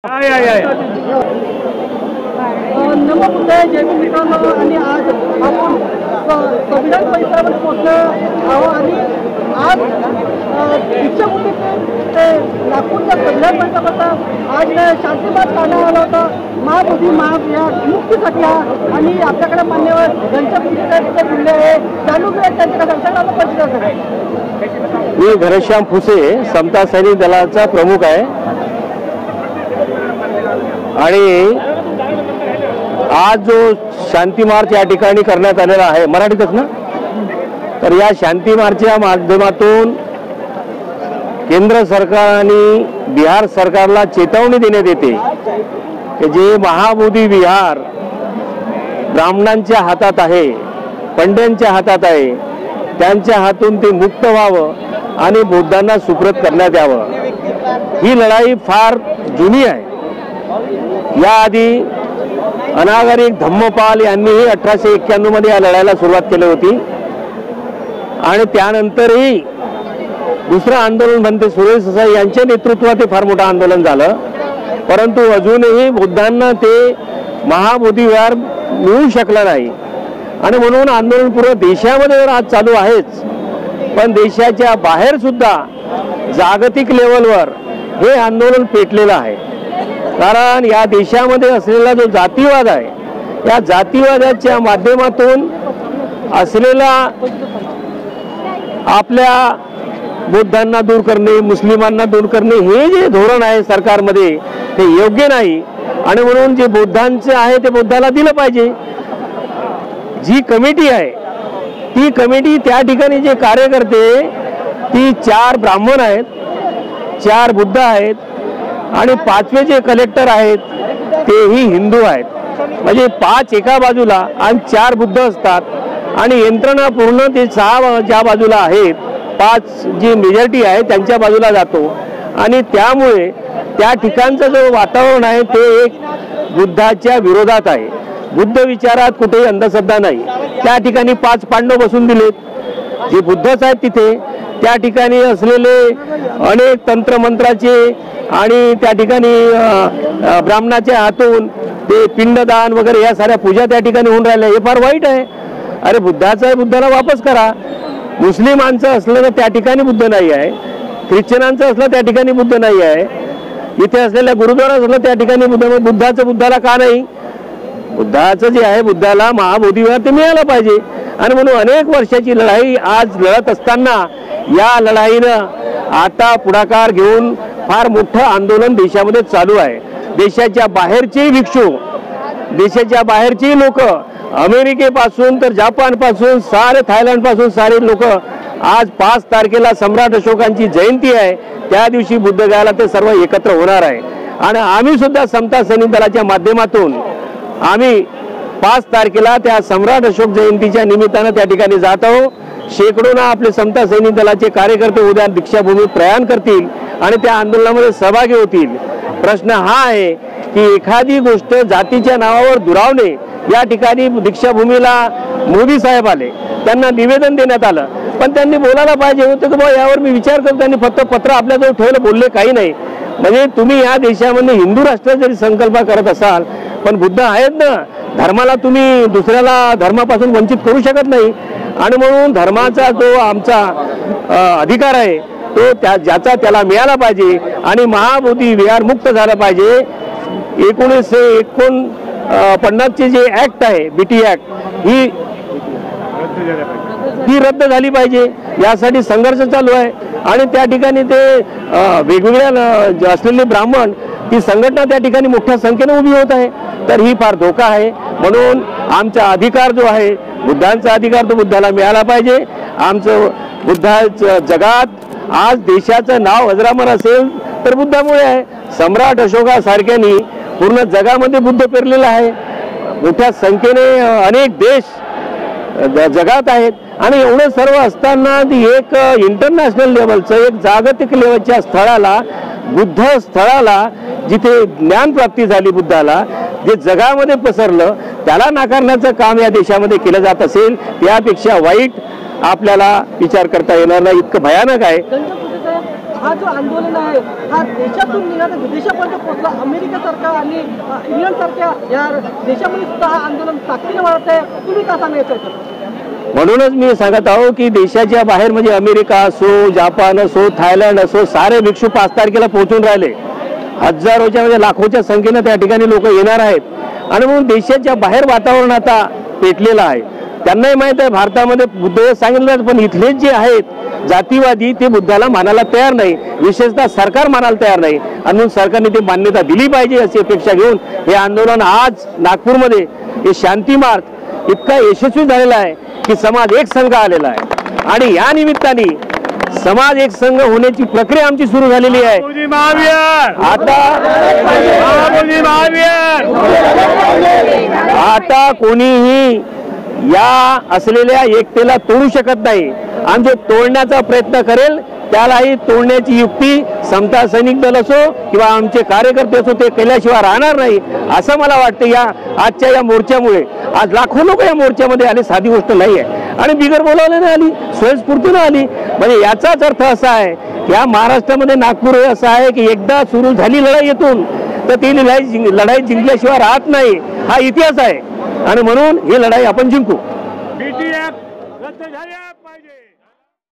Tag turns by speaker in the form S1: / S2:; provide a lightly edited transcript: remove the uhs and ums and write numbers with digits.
S1: नमोबुद्धाय जय मित्रांनो आणि आज आपण संविधान परिसरामध्ये पोहोचलो आहोत आणि आज दीक्षाभूमी ते नागपूरच्या संविधान परिसरात आज शांतीमार्च काढण्यात आला होता महाबोधी या मुक्तीसाठी आणि आपल्याकडे मान्यवर घनश्याम बोलले आहे चालू त्यांच्याकडे परिचय.
S2: मी घनश्याम फुसे समता सैनिक दलाचा प्रमुख आहे आणि आज जो शांती मार्च या ठिकाणी करण्यात आलेला आहे मराठीतच ना, तर या शांती मार्चच्या माध्यमातून केंद्र सरकार आणि बिहार सरकारला चेतावणी देण्यात येते की जे महाबोधी विहार ब्राह्मणांच्या हातात आहे, पंड्यांच्या हातात आहे, त्यांच्या हातून ते मुक्त व्हावं आणि बौद्धांना सुप्रत करण्यात यावं. ही लढाई फार जुनी आहे. याआधी अनागरिक धम्मपाल यांनीही 1891 मध्ये या लढाईला सुरुवात केली होती आणि त्यानंतरही दुसरं आंदोलन बनते सुरेश देसाई यांच्या नेतृत्वात ते फार मोठं आंदोलन झालं, परंतु अजूनही बौद्धांना ते महाबोधी विहार मिळू शकलं नाही आणि म्हणून आंदोलन पूर्ण देशामध्ये आज चालू आहेच, पण देशाच्या बाहेर सुद्धा जागतिक लेवलवर हे आंदोलन पेटलेलं आहे. कारण या देशामध्ये असलेला जो जातीवाद आहे, या जातीवादाच्या माध्यमातून असलेला आपल्या बौद्धांना दूर करणे, मुस्लिमांना दूर करणे हे जे धोरण आहे सरकारमध्ये ते योग्य नाही आणि म्हणून जे बौद्धांचे आहे ते बौद्धाला दिलं पाहिजे. जी कमिटी आहे ती कमिटी त्या ठिकाणी जे कार्यकर्ते ती 4 ब्राह्मण आहेत, 4 बुद्ध आहेत आणि 5वे जे कलेक्टर आहेत तेही हिंदू आहेत. म्हणजे 5 एका बाजूला आणि 4 बुद्ध असतात आणि यंत्रणा पूर्ण ते 6 ज्या बाजूला आहेत, 5 जी मेजॉरिटी आहे त्यांच्या बाजूला जातो आणि त्यामुळे त्या ठिकाणचं जो वातावरण आहे ते एक बुद्धाच्या विरोधात आहे. बुद्ध विचारात कुठेही अंधश्रद्धा नाही. त्या ठिकाणी 5 पांडव बसून दिलेत, जे बुद्धच आहेत तिथे. त्या ठिकाणी असलेले अनेक तंत्रमंत्राचे आणि त्या ठिकाणी ब्राह्मणाच्या हातून ते पिंडदान वगैरे या साऱ्या पूजा त्या ठिकाणी होऊन राहिल्या, हे फार वाईट आहे. अरे बुद्धाचं आहे, बुद्धाला वापस करा. मुस्लिमांचं असलं तर त्या ठिकाणी बुद्ध नाही आहे, ख्रिश्चनांचं असलं त्या ठिकाणी बुद्ध नाही आहे, इथे असलेल्या गुरुद्वारा असलं त्या ठिकाणी बुद्धाचं बुद्धाला का नाही? बुद्धाचं जे आहे बुद्धाला महाबोधी विहार ते मिळालं पाहिजे आणि म्हणून अनेक वर्षाची लढाई आज लढत असताना या लढाईनं आता पुढाकार घेऊन फार मोठं आंदोलन देशामध्ये चालू आहे. देशाच्या बाहेरचे भिक्षू, देशाच्या बाहेरचे लोक, अमेरिकेपासून तर जपानपासून सारे थायलंडपासून सारे लोक आज 5 तारखेला सम्राट अशोकांची जयंती आहे, त्या दिवशी बुद्धगयाला ते सर्व एकत्र होणार आहे आणि आम्ही सुद्धा समता सैनिक दलाच्या माध्यमातून आम्ही 5 तारखेला त्या सम्राट अशोक जयंतीच्या निमित्तानं त्या ठिकाणी जात आहोत. शेकडोना आपले समता सैनिक दलाचे कार्यकर्ते उद्या दीक्षाभूमी प्रयाण करतील आणि त्या आंदोलनामध्ये सहभागी होतील. प्रश्न हा आहे की एखादी गोष्ट जातीच्या नावावर दुरावणे. या ठिकाणी दीक्षाभूमीला मोदी साहेब आले, त्यांना निवेदन देण्यात आलं, पण त्यांनी बोलायला पाहिजे होतं की बाबा यावर मी विचार करतो. त्यांनी फक्त पत्र आपल्याजवळ ठेवलं, बोलले काही नाही. म्हणजे तुम्ही या देशामध्ये हिंदू राष्ट्र जरी संकल्प करत असाल पण बुद्ध आहेत ना, धर्माला तुम्ही दुसऱ्याला धर्मापासून वंचित करू शकत नाही आणि म्हणून धर्माचा जो आमचा अधिकार आहे तो ज्याचा त्याला मिळाला पाहिजे आणि महाबोधी विहार मुक्त झालं पाहिजे. 1949 जे ऍक्ट आहे BT ऍक्ट ही रद्द झाली पाहिजे. यासाठी संघर्ष चालू आहे आणि त्या ठिकाणी ते वेगवेगळ्या असलेले ब्राह्मण ती संघटना त्या ठिकाणी मोठ्या संख्येने उभी होत आहे. तर ही फार धोका आहे. म्हणून आमचा अधिकार जो आहे बुद्धांचा अधिकार तो बुद्धाला मिळाला पाहिजे. आमचं बुद्धाचं जगात आज देशाचं नाव अजरामर असेल तर बुद्धामुळे आहे. सम्राट अशोकासारख्यांनी पूर्ण जगामध्ये बुद्ध पेरलेला आहे. मोठ्या संख्येने अनेक देश जगात आहेत आणि एवढं सर्व असताना एक इंटरनॅशनल लेवलचं एक जागतिक लेवलच्या स्थळाला बुद्ध स्थळाला जिथे ज्ञानप्राप्ती झाली बुद्धाला, जे जगामध्ये पसरलं, त्याला नाकारण्याचं काम या देशामध्ये केलं जात असेल यापेक्षा वाईट आपल्याला विचार करता येणार नाही. इतकं भयानक आहे.
S1: हा जो आंदोलन आहे हा देशातून निघाला विदेशापर्यंत पोहोचला. अमेरिकेसारखा आणि इंग्लंडसारख्या या देशामध्ये सुद्धा हा आंदोलन ताकदीने वाढत आहे. तुम्ही का सांगायचं?
S2: म्हणूनच मी सांगत आहो की देशाच्या बाहेर म्हणजे अमेरिका असो, जापान असो, थायलंड असो, सारे भिक्षू 5 तारखेला पोहोचून राहिले. हजारोच्या म्हणजे लाखोच्या संख्येनं त्या ठिकाणी लोक येणार आहेत आणि म्हणून देशाच्या बाहेर वातावरण आता पेटलेलं आहे. त्यांनाही माहित आहे भारतामध्ये बुद्ध सांगितलं, पण इथलेच जे आहेत जातीवादी ते बुद्धाला मानायला तयार नाही, विशेषतः सरकार मानायला तयार नाही. आणि म्हणून सरकारने ते मान्यता दिली पाहिजे अशी अपेक्षा घेऊन हे आंदोलन आज नागपूरमध्ये हे शांती मार्च इतका यशस्वी झालेला आहे की समाज एक संघ आलेला आहे आणि या निमित्ताने समाज एक संघ होण्याची प्रक्रिया आमची सुरू झालेली आहे. आता कोणीही या असलेल्या एकतेला तोडू शकत नाही आणि जो तोडण्याचा प्रयत्न करेल त्यालाही तोडण्याची युक्ती समता सैनिक दल असो किंवा आमचे कार्यकर्ते असो ते केल्याशिवाय राहणार नाही असं मला वाटतं. या आजच्या या मोर्चामुळे आज लाखो लोक या मोर्चामध्ये आले, साधी गोष्ट नाही आहे आणि बिगर बोलावल्याने आली, स्वयंस्फूर्तीनं आली. म्हणजे याचाच अर्थ असा आहे की या महाराष्ट्रामध्ये नागपूर हे असं आहे की एकदा सुरू झाली लढाई येथून तर ती लढाई जिंकल्याशिवाय राहत नाही, हा इतिहास आहे आणि म्हणून ही लढाई आपण जिंकू.